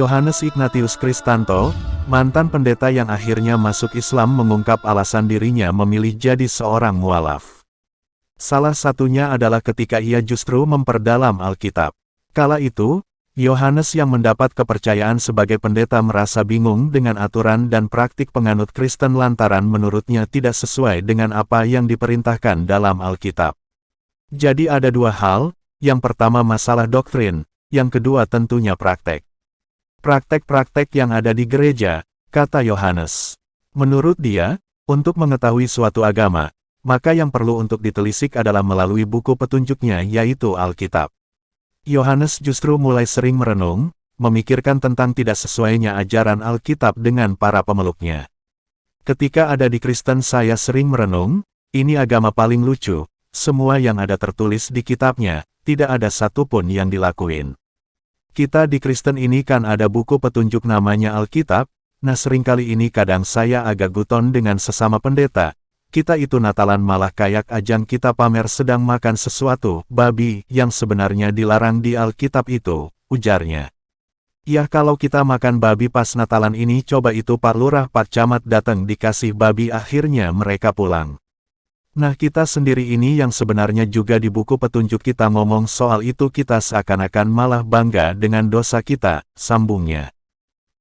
Yohanes Ignatius Kristanto, mantan pendeta yang akhirnya masuk Islam, mengungkap alasan dirinya memilih jadi seorang mualaf. Salah satunya adalah ketika ia justru memperdalam Alkitab. Kala itu, Yohanes yang mendapat kepercayaan sebagai pendeta merasa bingung dengan aturan dan praktik penganut Kristen lantaran menurutnya tidak sesuai dengan apa yang diperintahkan dalam Alkitab. Jadi ada dua hal, yang pertama masalah doktrin, yang kedua tentunya praktek. Praktek-praktek yang ada di gereja, kata Yohanes. Menurut dia, untuk mengetahui suatu agama, maka yang perlu untuk ditelisik adalah melalui buku petunjuknya, yaitu Alkitab. Yohanes justru mulai sering merenung, memikirkan tentang tidak sesuainya ajaran Alkitab dengan para pemeluknya. Ketika ada di Kristen saya sering merenung, ini agama paling lucu, semua yang ada tertulis di kitabnya, tidak ada satupun yang dilakuin. Kita di Kristen ini kan ada buku petunjuk namanya Alkitab, nah seringkali ini kadang saya agak guton dengan sesama pendeta, kita itu Natalan malah kayak ajang kita pamer sedang makan sesuatu, babi, yang sebenarnya dilarang di Alkitab itu, ujarnya. Ya kalau kita makan babi pas Natalan ini coba itu Pak Lurah Pak Camat datang dikasih babi akhirnya mereka pulang. Nah kita sendiri ini yang sebenarnya juga di buku petunjuk kita ngomong soal itu kita seakan-akan malah bangga dengan dosa kita, sambungnya.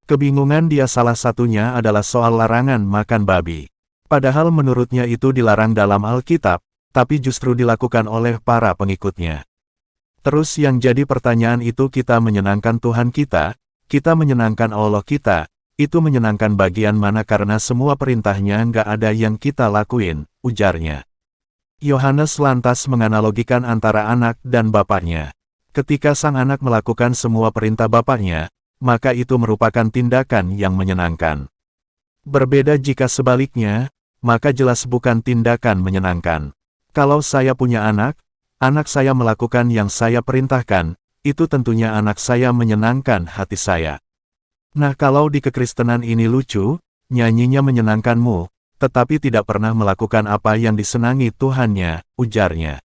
Kebingungan dia salah satunya adalah soal larangan makan babi. Padahal menurutnya itu dilarang dalam Alkitab, tapi justru dilakukan oleh para pengikutnya. Terus yang jadi pertanyaan itu kita menyenangkan Tuhan kita menyenangkan Allah kita, itu menyenangkan bagian mana karena semua perintahnya nggak ada yang kita lakuin, ujarnya. Yohanes lantas menganalogikan antara anak dan bapaknya. Ketika sang anak melakukan semua perintah bapaknya, maka itu merupakan tindakan yang menyenangkan. Berbeda jika sebaliknya, maka jelas bukan tindakan menyenangkan. Kalau saya punya anak saya melakukan yang saya perintahkan, itu tentunya anak saya menyenangkan hati saya. Nah kalau di kekristenan ini lucu, nyanyinya menyenangkanmu, tetapi tidak pernah melakukan apa yang disenangi Tuhannya, ujarnya.